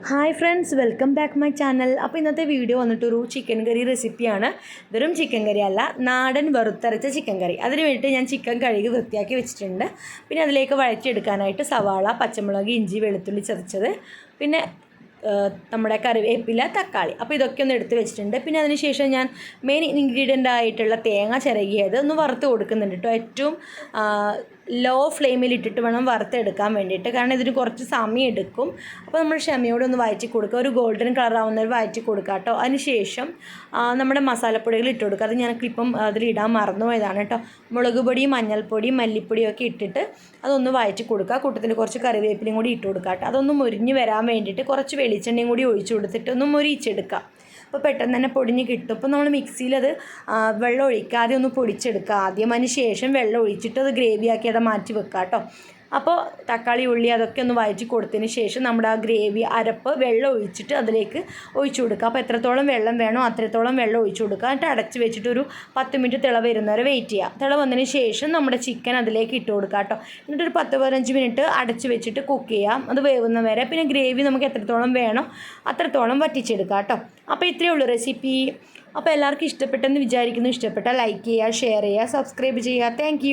Hi friends, welcome back my channel. അപ്പോൾ ഇന്നത്തെ video വന്നിട്ടൊരു chicken കറി റെസിപ്പിയാണ്. വെറും ചിക്കൻ കറി അല്ല, നാടൻ വറുത്തരച്ച ചിക്കൻ കറി. അതിന് വേണ്ടിയിട്ട് ഞാൻ ചിക്കൻ കഴുകി വൃത്തിയാക്കി വെച്ചിട്ടുണ്ട്. പിന്നെ അതിലേക്ക് വഴറ്റിയെടുക്കാനായിട്ട് സവാള, പച്ചമുളക്, ഇഞ്ചി, വെളുത്തുള്ളി ചതച്ചത്, പിന്നെ നമ്മുടെ കറിവേപ്പില, തക്കാളി. അപ്പോൾ ഇതൊക്കെ ഒന്ന് എടുത്ത് വെച്ചിട്ടുണ്ട്. പിന്നെ അതിന് ശേഷം ഞാൻ മെയിൻ ഇൻഗ്രീഡിയൻ്റ് ആയിട്ടുള്ള തേങ്ങ ചിരകിയത് ഒന്ന് വറുത്ത് കൊടുക്കുന്നുണ്ട് കേട്ടോ. ഏറ്റവും ലോ ഫ്ലെയിമിൽ ഇട്ടിട്ട് വേണം വറുത്തെടുക്കാൻ വേണ്ടിയിട്ട്, കാരണം ഇതിന് കുറച്ച് സമയം എടുക്കും. അപ്പോൾ നമ്മൾ ക്ഷമയോടെ ഒന്ന് വഴറ്റി കൊടുക്കുക, ഒരു ഗോൾഡൻ കളർ ആവുന്നവർ വഴറ്റി കൊടുക്കുക കേട്ടോ. അതിന് ശേഷം നമ്മുടെ മസാലപ്പൊടികൾ ഇട്ട് കൊടുക്കുക. അത് ഞാനിപ്പം അതിലിടാൻ മറന്നുപോയതാണ് കേട്ടോ. മുളക് പൊടി, മഞ്ഞൾപ്പൊടി, മല്ലിപ്പൊടിയും ഒക്കെ ഇട്ടിട്ട് അതൊന്ന് വഴറ്റി കൊടുക്കുക. കൂട്ടത്തിൽ കുറച്ച് കറിവേപ്പിലയും കൂടി ഇട്ട് കൊടുക്കുക കേട്ടോ. അതൊന്ന് മുരിഞ്ഞ് വരാൻ വേണ്ടിയിട്ട് കുറച്ച് വെളിച്ചെണ്ണയും കൂടി ഒഴിച്ചു കൊടുത്തിട്ട് ഒന്ന് മുരിച്ചെടുക്കുക. അപ്പോൾ പെട്ടെന്ന് തന്നെ പൊടിഞ്ഞ് കിട്ടും. അപ്പോൾ നമ്മൾ മിക്സിയിൽ അത് വെള്ളം ഒഴിക്കാതെ ഒന്ന് പൊടിച്ചെടുക്കുക ആദ്യം. അതിന് ശേഷം വെള്ളം ഒഴിച്ചിട്ട് അത് ഗ്രേവിയാക്കി അത് മാറ്റി വെക്കുക കേട്ടോ. അപ്പോൾ തക്കാളി, ഉള്ളി അതൊക്കെ ഒന്ന് വഴറ്റി കൊടുത്തതിന് ശേഷം നമ്മുടെ ആ ഗ്രേവി അരപ്പ് വെള്ളം ഒഴിച്ചിട്ട് അതിലേക്ക് ഒഴിച്ചു കൊടുക്കുക. അപ്പോൾ എത്രത്തോളം വെള്ളം വേണോ അത്രത്തോളം വെള്ളം ഒഴിച്ചു കൊടുക്കുക. എന്നിട്ട് അടച്ച് വെച്ചിട്ട് ഒരു 10 മിനിറ്റ് തിള വരുന്നവരെ വെയിറ്റ് ചെയ്യുക. തിള വന്നതിന് ശേഷം നമ്മുടെ ചിക്കൻ അതിലേക്ക് ഇട്ട് കൊടുക്കുക കേട്ടോ. എന്നിട്ടൊരു 10-15 മിനിറ്റ് അടച്ച് വെച്ചിട്ട് കുക്ക് ചെയ്യാം, അത് വേവുന്ന വരെ. പിന്നെ ഗ്രേവി നമുക്ക് എത്രത്തോളം വേണോ അത്രത്തോളം വറ്റിച്ചെടുക്കുക കേട്ടോ. അപ്പോൾ ഇത്രയേ ഉള്ളൂ റെസിപ്പി. അപ്പോൾ എല്ലാവർക്കും ഇഷ്ടപ്പെട്ടെന്ന് വിചാരിക്കുന്നു. ഇഷ്ടപ്പെട്ടാൽ ലൈക്ക് ചെയ്യുക, ഷെയർ ചെയ്യുക, സബ്സ്ക്രൈബ് ചെയ്യുക. താങ്ക്